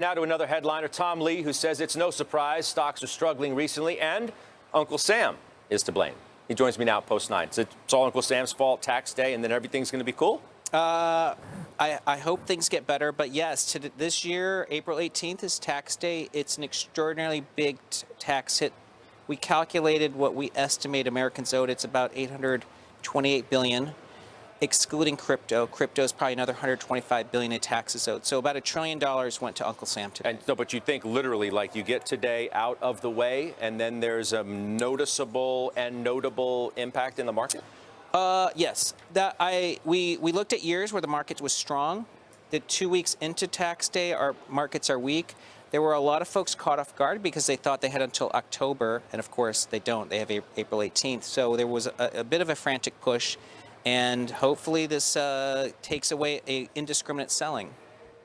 Now to another headliner, Tom Lee, who says it's no surprise stocks are struggling recently, and Uncle Sam is to blame. He joins me now at Post 9. So it's all Uncle Sam's fault, tax day, and then everything's going to be cool? I hope things get better, but yes, this year, April 18th is tax day. It's an extraordinarily big tax hit. We calculated what we estimate Americans owed. It's about $828 billion, excluding crypto. Crypto is probably another $125 billion in taxes owed. So about $1 trillion went to Uncle Sam today. And so, but you think literally, like, you get today out of the way, and then there's a noticeable and notable impact in the market? Yes. We looked at years where the market was strong. The 2 weeks into tax day, our markets are weak. There were a lot of folks caught off guard because they thought they had until October, and of course they don't. They have April 18th. So there was a bit of a frantic push, and hopefully this takes away indiscriminate selling.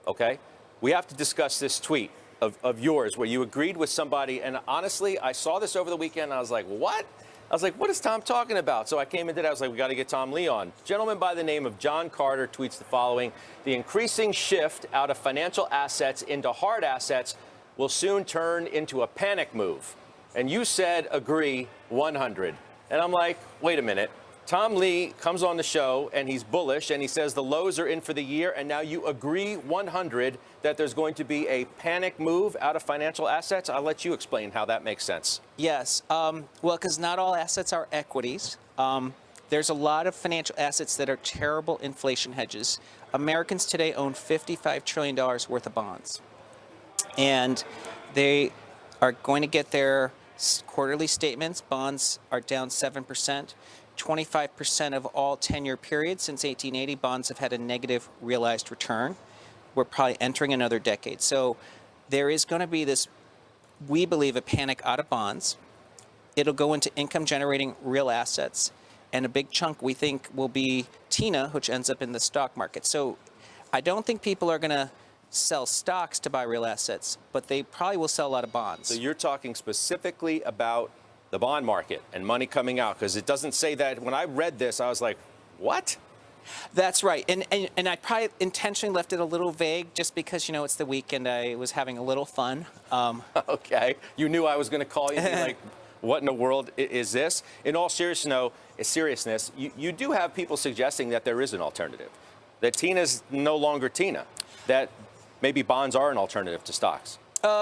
Okay. We have to discuss this tweet of yours where you agreed with somebody, and honestly, I saw this over the weekend, and I was like, what? I was like, what is Tom talking about? So I came in today, I was like, we got to get Tom Lee on. A gentleman by the name of John Carter tweets the following: the increasing shift out of financial assets into hard assets will soon turn into a panic move. And you said, agree, 100. And I'm like, wait a minute. Tom Lee comes on the show and he's bullish and he says the lows are in for the year, and now you agree 100 that there's going to be a panic move out of financial assets. I'll let you explain how that makes sense. Yes. Well, because not all assets are equities. There's a lot of financial assets that are terrible inflation hedges. Americans today own $55 trillion worth of bonds. And they are going to get their quarterly statements. Bonds are down 7%. 25% of all 10-year periods since 1880, bonds have had a negative realized return. We're probably entering another decade. So there is going to be this, we believe, a panic out of bonds. It'll go into income-generating real assets. And a big chunk, we think, will be TINA, which ends up in the stock market. So I don't think people are going to sell stocks to buy real assets, but they probably will sell a lot of bonds. So you're talking specifically about the bond market and money coming out, because it doesn't say that. When I read this, I was like, what? That's right. And I probably intentionally left it a little vague just because, you know, it's the weekend. I was having a little fun. Okay. You knew I was going to call you and be like, what in the world is this? In all seriousness, you do have people suggesting that there is an alternative, that TINA's no longer TINA, that maybe bonds are an alternative to stocks.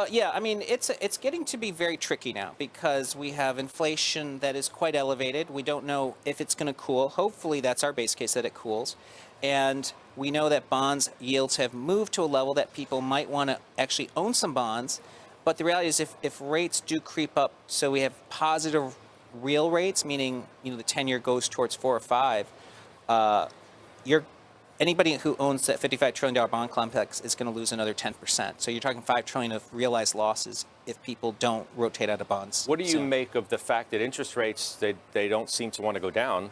Yeah, I mean, it's getting to be very tricky now because we have inflation that is quite elevated. We don't know if it's going to cool. Hopefully, that's our base case, that it cools. And we know that bonds yields have moved to a level that people might want to actually own some bonds. But the reality is if rates do creep up, so we have positive real rates, meaning, you know, the 10-year goes towards 4 or 5, anybody who owns that $55 trillion bond complex is going to lose another 10%. So you're talking $5 trillion of realized losses if people don't rotate out of bonds. What do you make of the fact that interest rates, they don't seem to want to go down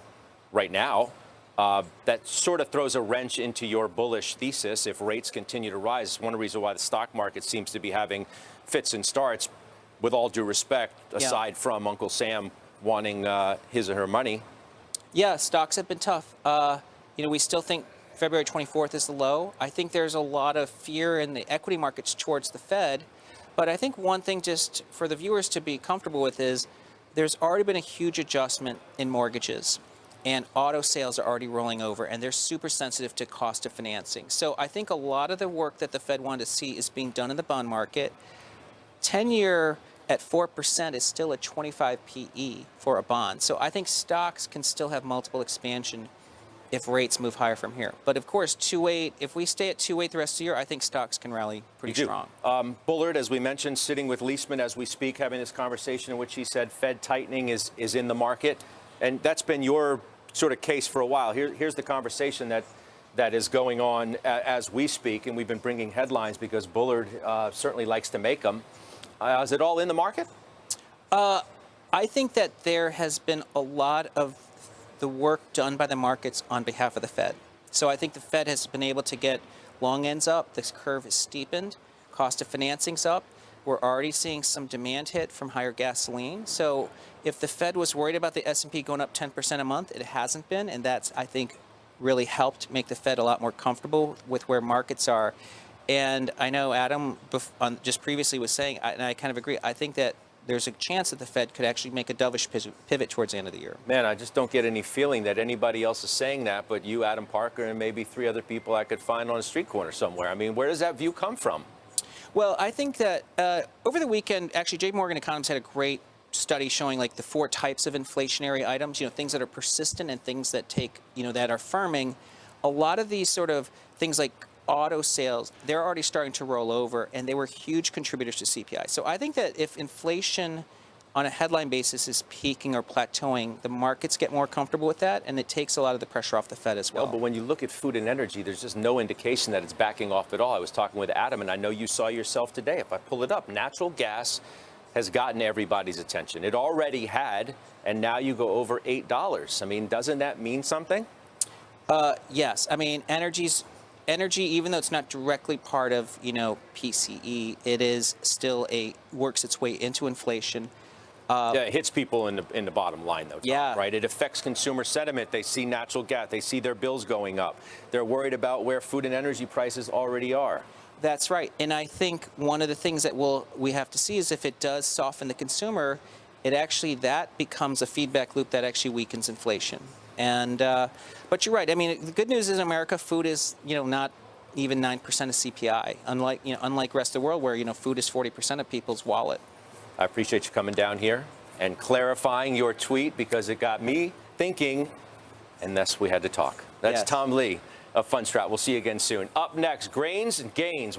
right now? That sort of throws a wrench into your bullish thesis if rates continue to rise. It's one reason why the stock market seems to be having fits and starts, with all due respect, aside from Uncle Sam wanting his or her money. Yeah, stocks have been tough. You know, we still think February 24th is the low. I think there's a lot of fear in the equity markets towards the Fed. But I think one thing just for the viewers to be comfortable with is there's already been a huge adjustment in mortgages. And auto sales are already rolling over, and they're super sensitive to cost of financing. So I think a lot of the work that the Fed wanted to see is being done in the bond market. 10-year at 4% is still a 25 PE for a bond. So I think stocks can still have multiple expansion if rates move higher from here. But of course, 2.8, if we stay at 2.8 the rest of the year, I think stocks can rally pretty strong. Bullard, as we mentioned, sitting with Leisman as we speak, having this conversation in which he said Fed tightening is in the market. And that's been your sort of case for a while. Here's the conversation that is going on as we speak, and we've been bringing headlines because Bullard certainly likes to make them. Is it all in the market? I think that there has been a lot of the work done by the markets on behalf of the Fed. So I think the Fed has been able to get long ends up. This curve is steepened. Cost of financing's up. We're already seeing some demand hit from higher gasoline. So if the Fed was worried about the S&P going up 10% a month, it hasn't been. And that's, I think, really helped make the Fed a lot more comfortable with where markets are. And I know Adam just previously was saying, and I kind of agree, I think that there's a chance that the Fed could actually make a dovish pivot towards the end of the year. Man, I just don't get any feeling that anybody else is saying that, but you, Adam Parker, and maybe 3 other people I could find on a street corner somewhere. I mean, where does that view come from? Well, I think that over the weekend, actually, J. Morgan Economists had a great study showing like the 4 types of inflationary items, things that are persistent and things that take, that are firming. A lot of these sort of things like auto sales, they're already starting to roll over, and they were huge contributors to CPI. So I think that if inflation on a headline basis is peaking or plateauing, the markets get more comfortable with that, and it takes a lot of the pressure off the Fed as well. No, but when you look at food and energy, there's just no indication that it's backing off at all. I was talking with Adam, and I know you saw yourself today. If I pull it up, natural gas has gotten everybody's attention. It already had, and now you go over $8. I mean, doesn't that mean something? Yes. I mean, energy, even though it's not directly part of, PCE, it is still works its way into inflation. Yeah, it hits people in the bottom line, though, Tom, yeah. Right? It affects consumer sentiment. They see natural gas. They see their bills going up. They're worried about where food and energy prices already are. That's right. And I think one of the things that we have to see is if it does soften the consumer, that becomes a feedback loop that actually weakens inflation. And but you're right. I mean, the good news is in America, food is not even 9% of CPI. Unlike rest of the world where food is 40% of people's wallet. I appreciate you coming down here and clarifying your tweet because it got me thinking, and thus we had to talk. That's yes. Tom Lee of Fundstrat. We'll see you again soon. Up next, grains and gains.